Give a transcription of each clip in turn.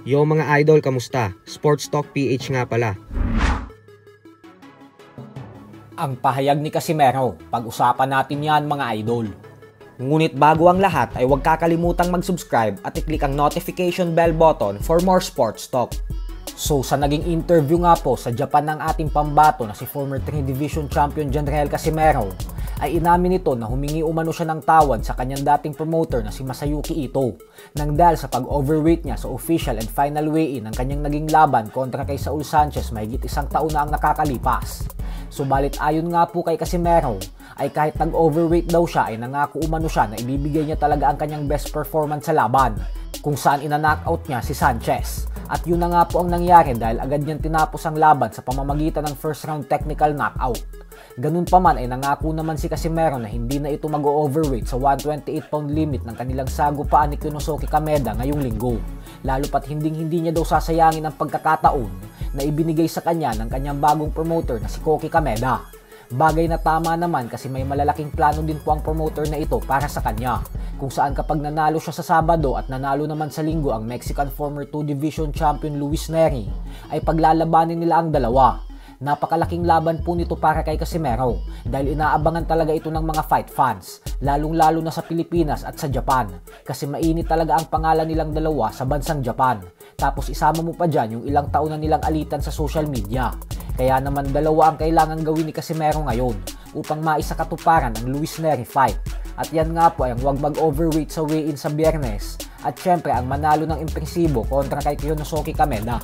Yo mga idol, kamusta? Sports Talk PH nga pala. Ang pahayag ni Casimero, pag-usapan natin yan mga idol. Ngunit bago ang lahat ay huwag kakalimutang mag-subscribe at i-click ang notification bell button for more sports talk. So sa naging interview nga po sa Japan ng ating pambato na si former 3 Division Champion Janrael Casimero, ay inamin nito na humingi umano siya ng tawad sa kanyang dating promoter na si Masayuki Ito nang dahil sa pag-overweight niya sa official and final weigh-in ng kanyang naging laban kontra kay Saul Sanchez mahigit isang taon na ang nakakalipas. Subalit ayon nga po kay Casimero ay kahit nag-overweight daw siya ay nangako umano siya na ibibigay niya talaga ang kanyang best performance sa laban kung saan ina-knockout niya si Sanchez. At yun na nga po ang nangyari dahil agad niyang tinapos ang laban sa pamamagitan ng first round technical knockout. Ganun pa man ay nangako naman si Casimero na hindi na ito mag-overweight sa 128 pound limit ng kanilang sagupaan ni Konosuke Kameda ngayong linggo. Lalo pat hindi niya daw sasayangin ang pagkakataon na ibinigay sa kanya ng kanyang bagong promoter na si Koki Kameda. Bagay na tama naman kasi may malalaking plano din po ang promoter na ito para sa kanya, kung saan kapag nanalo siya sa Sabado at nanalo naman sa Linggo ang Mexican former 2 Division Champion Luis Neri, ay paglalabanin nila ang dalawa. Napakalaking laban po nito para kay Casimero dahil inaabangan talaga ito ng mga fight fans, lalong-lalo na sa Pilipinas at sa Japan kasi mainit talaga ang pangalan nilang dalawa sa bansang Japan. Tapos isama mo pa dyan yung ilang taon na nilang alitan sa social media. Kaya naman dalawa ang kailangan gawin ni Casimero ngayon upang maisakatuparan ang Luis Neri fight. At yan nga po ay ang huwag mag-overweight sa weigh-in sa Biyernes at syempre ang manalo ng impresibo kontra kay Konosuke Kameda.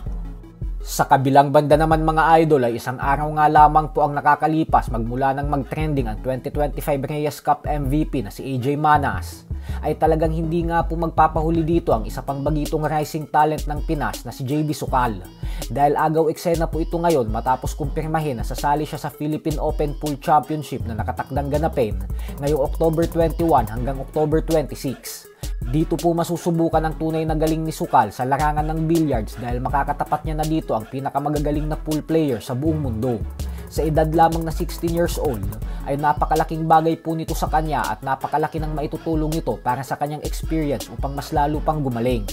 Sa kabilang banda naman mga idol ay isang araw nga lamang po ang nakakalipas magmula nang mag-trending ang 2025 Reyes Cup MVP na si AJ Manas, ay talagang hindi nga po magpapahuli dito ang isa pang bagitong rising talent ng Pinas na si JB Sukal. Dahil agaw eksena po ito ngayon matapos kumpirmahin na sasali siya sa Philippine Open Pool Championship na nakatakdang ganapin ngayong October 21 hanggang October 26. Dito po masusubukan ang tunay na galing ni Sukal sa larangan ng billiards dahil makakatapat niya na dito ang pinakamagagaling na pool player sa buong mundo. Sa edad lamang na 16 years old, ay napakalaking bagay po nito sa kanya at napakalaki ng maitutulong nito para sa kanyang experience upang mas lalo pang gumaling.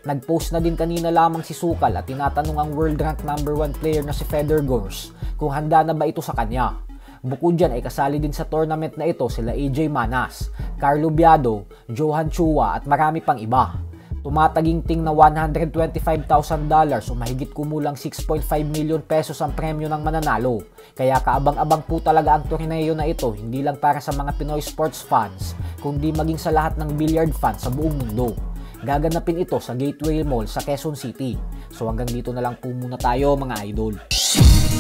Nag-post na din kanina lamang si Sukal at tinatanong ang world rank number 1 player na si Fedor Gors kung handa na ba ito sa kanya. Bukod dyan ay kasali din sa tournament na ito sila AJ Manas, Carlo Biado, Johan Chua at marami pang iba. Tumataginting na $125,000 o mahigit kumulang 6.5 million pesos ang premyo ng mananalo. Kaya kaabang-abang po talaga ang torneo na ito hindi lang para sa mga Pinoy sports fans, kundi maging sa lahat ng billiard fans sa buong mundo. Gaganapin ito sa Gateway Mall sa Quezon City. So hanggang dito na lang po muna tayo mga idol.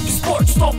Sports Talk